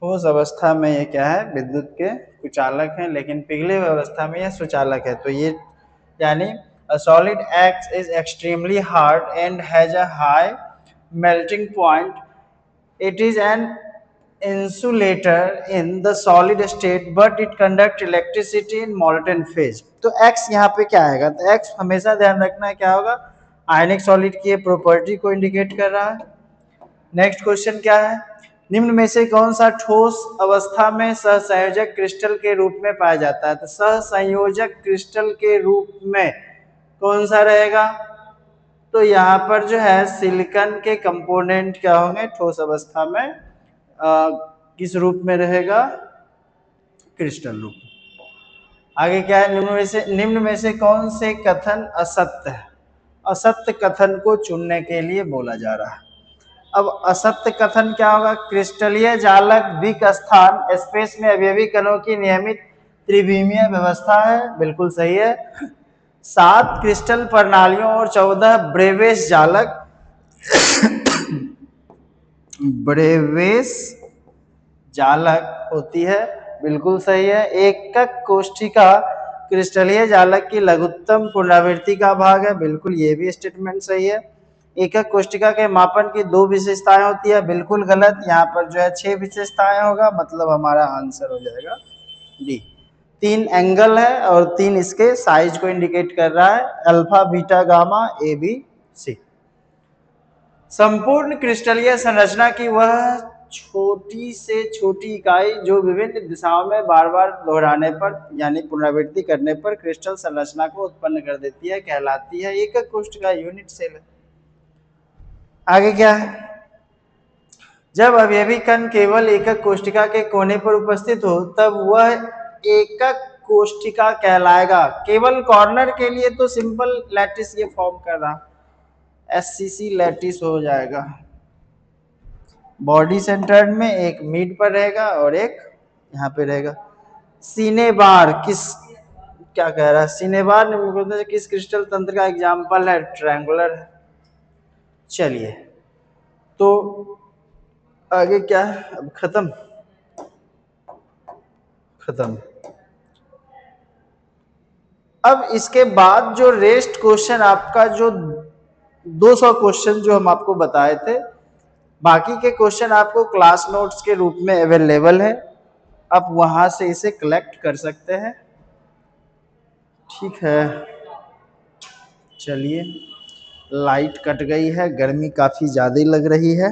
ठोस अवस्था में ये क्या है, विद्युत के कुचालक है, लेकिन पिघले हुए अवस्था में यह सुचालक है। तो ये यानी a solid X is extremely hard and has a high melting point. It is an insulator in the solid state but it conducts electricity in molten phase. तो X यहाँ पे क्या आएगा, तो X हमेशा ध्यान रखना है क्या होगा, आयनिक सॉलिड की प्रॉपर्टी को इंडिकेट कर रहा है। नेक्स्ट क्वेश्चन क्या है, निम्न में से कौन सा ठोस अवस्था में सहसंयोजक क्रिस्टल के रूप में पाया जाता है? तो सहसंयोजक क्रिस्टल के रूप में कौन सा रहेगा, तो यहाँ पर जो है सिलिकॉन के कंपोनेंट क्या होंगे ठोस अवस्था में, किस रूप में रहेगा, क्रिस्टल रूप। आगे क्या है, निम्न में से कौन से कथन असत्य है? असत्य कथन को चुनने के लिए बोला जा रहा है। अब असत्य कथन क्या होगा, क्रिस्टलीय जालक विक स्थान स्पेस में अवयवी कणों की नियमित त्रिविमीय व्यवस्था है, बिल्कुल सही है। 7 क्रिस्टल प्रणालियों और 14 ब्रेवेस जालक ब्रेवेस जालक होती है, बिल्कुल सही है। एकक कोष्ठिका क्रिस्टलीय जालक की लघुत्तम पुनरावृत्ति का भाग है, बिल्कुल ये भी स्टेटमेंट सही है। एकक कोष्ठिका के मापन की 2 विशेषताएं होती है, बिल्कुल गलत, यहाँ पर जो है 6 विशेषताएं होगा, मतलब हमारा आंसर हो जाएगा डी। 3 एंगल है और 3 इसके साइज को इंडिकेट कर रहा है, alpha beta gamma A B C. संपूर्ण क्रिस्टलीय संरचना की वह छोटी से छोटी इकाई जो विभिन्न दिशाओं में बार बार दोहराने पर यानी पुनरावृत्ति करने पर क्रिस्टल संरचना को उत्पन्न कर देती है, कहलाती है एकक कोष्ठिका, यूनिट सेल है। आगे क्या है, जब अवयवी कण केवल एकक कोष्ठिका के कोने पर उपस्थित हो तब वह एकक कोष्ठिका कहलाएगा। केवल कॉर्नर के लिए तो सिंपल लैटिस ये फॉर्म कर रहा, एससीसी लैटिस हो जाएगा। बॉडी सेंटर्ड में एक मिड पर रहेगा और एक यहाँ पे रहेगा। सिनेबार क्या कह रहा है, सिनेबार किस क्रिस्टल तंत्र का एग्जाम्पल है, ट्रायंगुलर है। चलिए तो आगे क्या है, अब खत्म। अब इसके बाद जो रेस्ट क्वेश्चन आपका जो 200 क्वेश्चन जो हम आपको बताए थे, बाकी के क्वेश्चन आपको क्लास नोट्स के रूप में अवेलेबल है, आप वहां से इसे कलेक्ट कर सकते हैं। ठीक है, चलिए लाइट कट गई है, गर्मी काफी ज्यादा लग रही है।